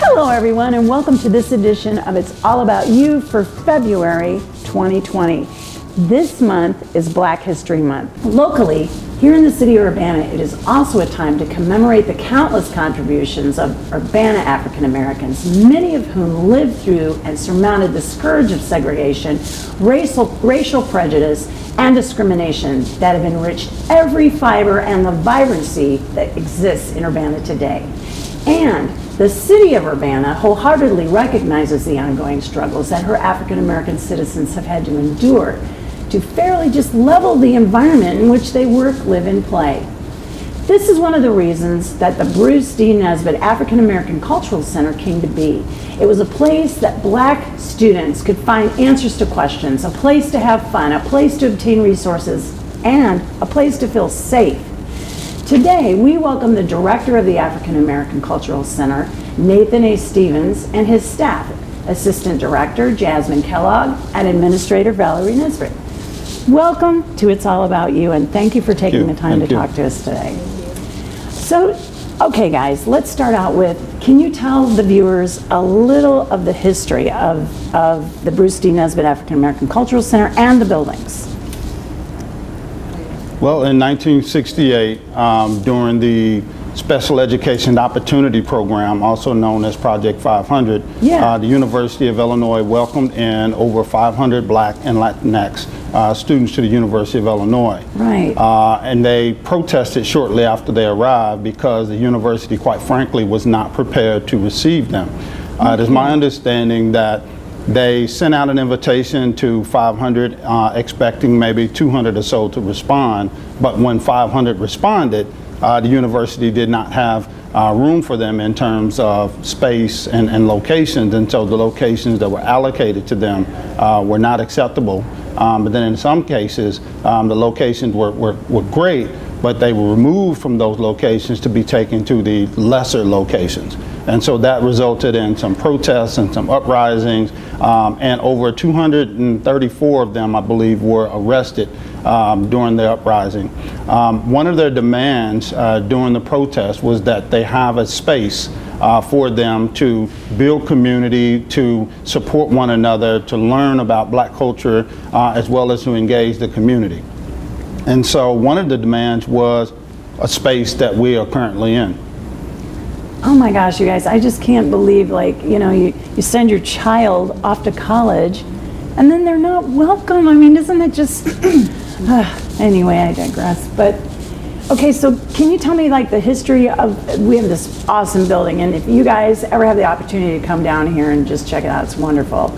Hello everyone, and welcome to this edition of It's All About You for February 2020. This month is Black History Month. Locally, here in the city of Urbana, it is also a time to commemorate the countless contributions of Urbana African Americans, many of whom lived through and surmounted the scourge of segregation, racial prejudice, and discrimination that have enriched every fiber and the vibrancy that exists in Urbana today. And the city of Urbana wholeheartedly recognizes the ongoing struggles that her African American citizens have had to endure to fairly just level the environment in which they work, live, and play. This is one of the reasons that the Bruce D. Nesbitt African American Cultural Center came to be. It was a place that Black students could find answers to questions, a place to have fun, a place to obtain resources, and a place to feel safe. Today, we welcome the director of the African American Cultural Center, Nathan A. Stevens, and his staff, Assistant Director Jasmine Kellogg and Administrator Valerie Nesbitt. Welcome to It's All About You, and thank you for taking the time to talk to us today. So, okay guys, let's start out with, can you tell the viewers a little of the history of the Bruce D. Nesbitt African American Cultural Center and the buildings? Well, in 1968, during the Special Education Opportunity Program, also known as Project 500, the University of Illinois welcomed in over 500 Black and Latinx students to the University of Illinois. Right. And they protested shortly after they arrived because the university, quite frankly, was not prepared to receive them. It is my understanding that they sent out an invitation to 500, expecting maybe 200 or so to respond, but when 500 responded, the university did not have room for them in terms of space and locations, and so the locations that were allocated to them were not acceptable. But then in some cases, the locations were great, but they were removed from those locations to be taken to the lesser locations. And so that resulted in some protests and some uprisings, and over 234 of them, I believe, were arrested during the uprising. One of their demands during the protest was that they have a space for them to build community, to support one another, to learn about Black culture, as well as to engage the community. And so one of the demands was a space that we are currently in. Oh my gosh, you guys, I just can't believe, like, you know, you send your child off to college and then they're not welcome. I mean, isn't it just, anyway, I digress. But, okay, so can you tell me, like, the history of, we have this awesome building, and if you guys ever have the opportunity to come down here and just check it out, it's wonderful.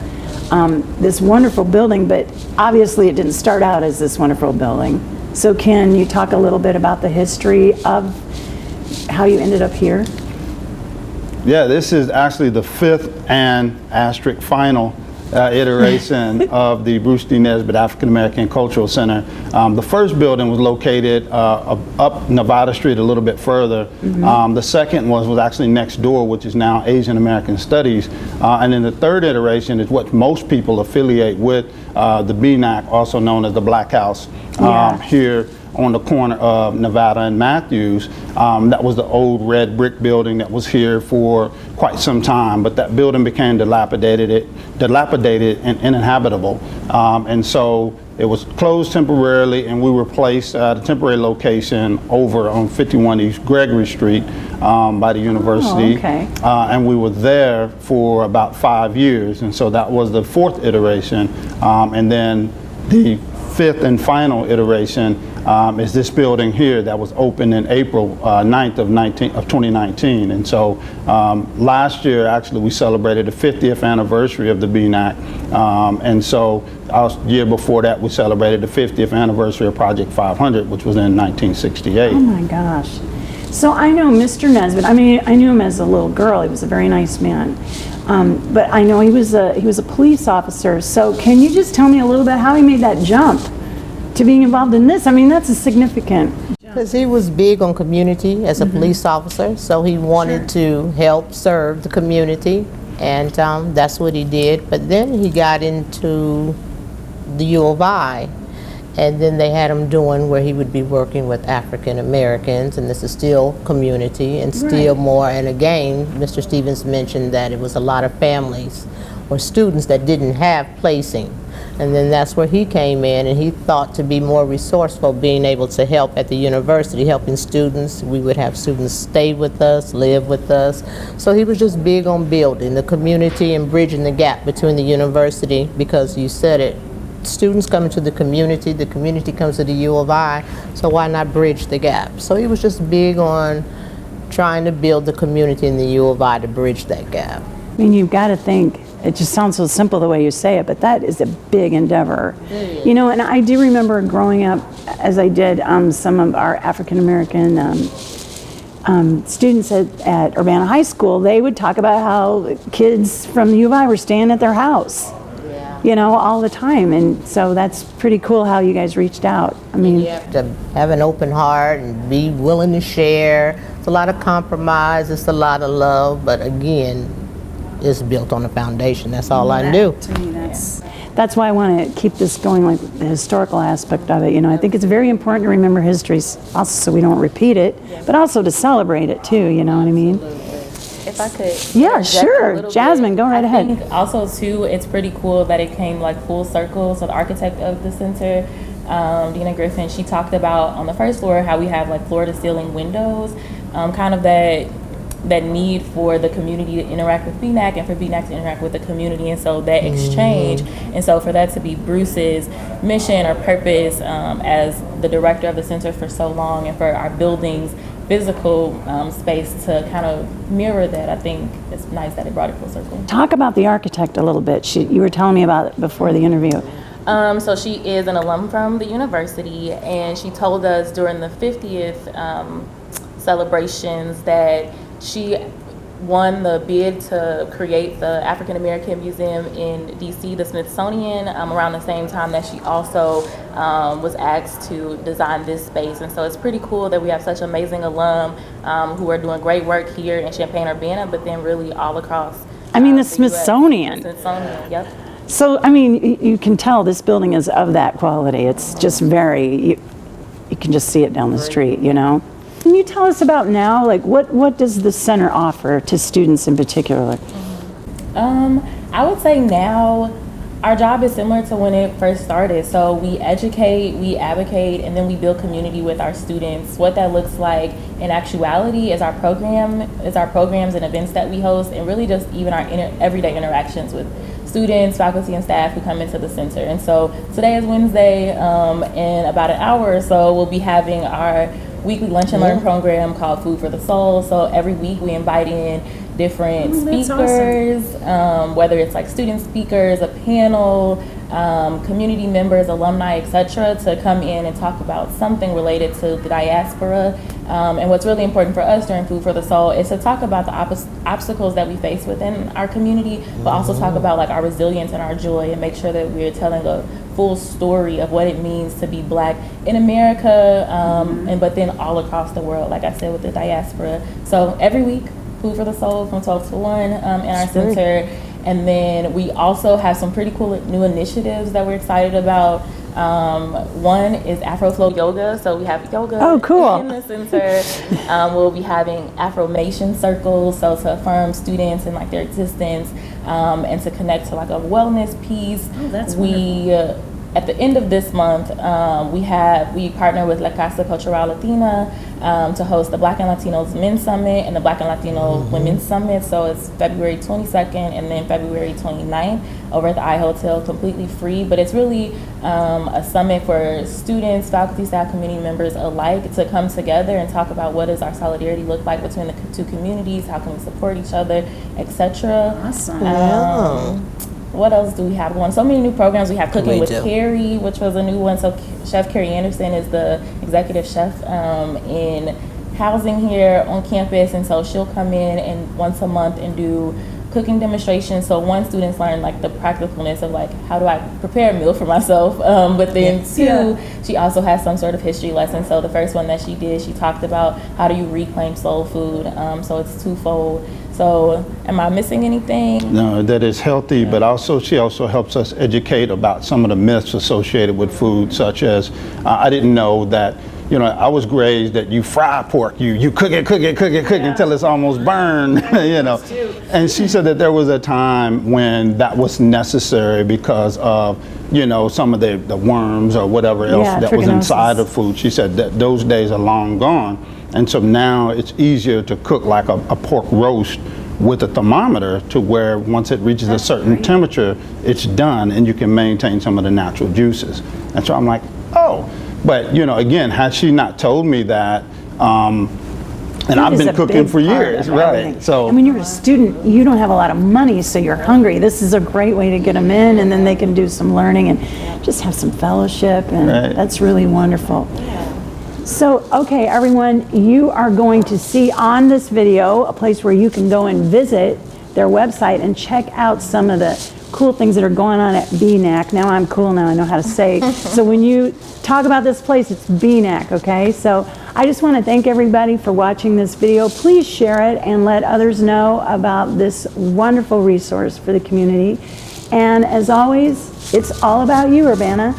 This wonderful building, but obviously it didn't start out as this wonderful building. So can you talk a little bit about the history of how you ended up here? Yeah, this is actually the fifth and asterisk final iteration of the Bruce D. Nesbitt African American Cultural Center. The first building was located up Nevada Street a little bit further. The second was actually next door, which is now Asian American Studies. And then the third iteration is what most people affiliate with, the BNAC, also known as the Black House, here on the corner of Nevada and Matthews. That was the old red brick building that was here for quite some time, but that building became dilapidated and uninhabitable. And so it was closed temporarily, and we replaced the temporary location over on 51 East Gregory Street by the university. Oh, okay. And we were there for about 5 years, and so that was the fourth iteration. And then the fifth and final iteration is this building here that was opened in April 9th of 2019. And so last year, actually, we celebrated the 50th anniversary of the BNAC. And so our year before that, we celebrated the 50th anniversary of Project 500, which was in 1968. Oh my gosh. So I know Mr. Nesbitt. I mean, I knew him as a little girl. He was a very nice man. But I know he was a police officer. So can you just tell me a little bit how he made that jump to being involved in this? I mean, that's a significant jump. Because he was big on community as a police officer, so he wanted to help serve the community, and that's what he did. But then he got into the U of I, And then they had him doing where he would be working with African Americans, and this is still community and still more. And again, Mr. Stevens mentioned that it was a lot of families or students that didn't have placing. And then that's where he came in, and he thought to be more resourceful, being able to help at the university, helping students. We would have students stay with us, live with us. So he was just big on building the community and bridging the gap between the university, because you said it, students come into the community comes to the U of I, so why not bridge the gap? So he was just big on trying to build the community in the U of I to bridge that gap. I mean, you've got to think, it just sounds so simple the way you say it, but that is a big endeavor. You know, and I do remember growing up, as I did, some of our African American students at Urbana High School, they would talk about how kids from the U of I were staying at their house, you know, all the time. And so that's pretty cool how you guys reached out. I mean, You have to have an open heart and be willing to share. It's a lot of compromise, it's a lot of love, but again, it's built on a foundation. That's all I knew. to me, that's why I want to keep this going, like the historical aspect of it. You know, I think it's very important to remember history, also so we don't repeat it, but also to celebrate it too. You know what I mean? If I could. Yeah, interject a sure. little Jasmine, bit. go right I ahead. think also too, it's pretty cool that it came like full circle. So the architect of the center, Dina Griffin, she talked about on the first floor how we have like floor to ceiling windows, kind of that need for the community to interact with BNAC and for BNAC to interact with the community, and so that exchange, and so for that to be Bruce's mission or purpose as the director of the center for so long, and for our building's physical space to kind of mirror that, I think it's nice that it brought it full circle. Talk about the architect a little bit. You were telling me about it before the interview. So she is an alum from the university, and she told us during the 50th celebrations that she won the bid to create the African American Museum in DC, the Smithsonian, around the same time that she also was asked to design this space. And so it's pretty cool that we have such amazing alum who are doing great work here in Champaign-Urbana, but then really all across I mean, the US. Smithsonian. Smithsonian, yep. So, I mean, you can tell this building is of that quality. It's just very, you can just see it down the street, you know? Can you tell us about now, like what does the center offer to students in particular? I would say now our job is similar to when it first started. So we educate, we advocate, and then we build community with our students. What that looks like in actuality is our programs and events that we host, and really just even our everyday interactions with students, faculty, and staff who come into the center. And so today is Wednesday. In about an hour or so, we'll be having our weekly lunch and learn program called Food for the Soul. So every week we invite in different speakers, whether it's like student speakers, a panel, community members, alumni, etc., to come in and talk about something related to the diaspora. And what's really important for us during Food for the Soul is to talk about the obstacles that we face within our community, but also talk about like our resilience and our joy, and make sure that we're telling a full story of what it means to be Black in America, and but then all across the world, like I said, with the diaspora. So every week, Food for the Soul from 12 to 1 in our center. And then we also have some pretty cool new initiatives that we're excited about. One is Afro Flow Yoga, so we have yoga in the center. We'll be having Affirmation circles, so to affirm students and like their existence, and to connect to like a wellness piece. Oh, that's wonderful. At the end of this month, we partner with La Casa Cultural Latina to host the Black and Latinos Men's Summit and the Black and Latino Women's Summit. So it's February 22nd and then February 29th over at the I Hotel, completely free. But it's really a summit for students, faculty, staff, community members alike to come together and talk about what does our solidarity look like between the two communities, how can we support each other, etc. Awesome. What else do we have going? So many new programs. We have Cooking with Carrie, which was a new one. So Chef Carrie Anderson is the executive chef in housing here on campus, and so she'll come in and once a month and do cooking demonstrations. So one, students learn like the practicalness of like, how do I prepare a meal for myself? But then two, she also has some sort of history lesson. So the first one that she did, she talked about how do you reclaim soul food. So it's twofold. So am I missing anything? No, that is healthy, but also she also helps us educate about some of the myths associated with food, such as I didn't know that, you know, I was raised that you fry pork, you cook it until it's almost burned, you know. And she said that there was a time when that was necessary because of, you know, some of the worms or whatever else that was inside of food. She said that those days are long gone. And so now it's easier to cook like a pork roast with a thermometer to where once it reaches a certain temperature, it's done and you can maintain some of the natural juices. And so I'm like, oh. But, you know, again, had she not told me that, and I've been cooking for years, right? So, and when you're a student, you don't have a lot of money, so you're hungry. This is a great way to get them in, and then they can do some learning and just have some fellowship, and that's really wonderful. So, okay, everyone, you are going to see on this video a place where you can go and visit their website and check out some of the cool things that are going on at BNAC. Now I'm cool, now I know how to say. So when you talk about this place, it's BNAC, okay? So I just want to thank everybody for watching this video. Please share it and let others know about this wonderful resource for the community. And as always, it's all about you, Urbana.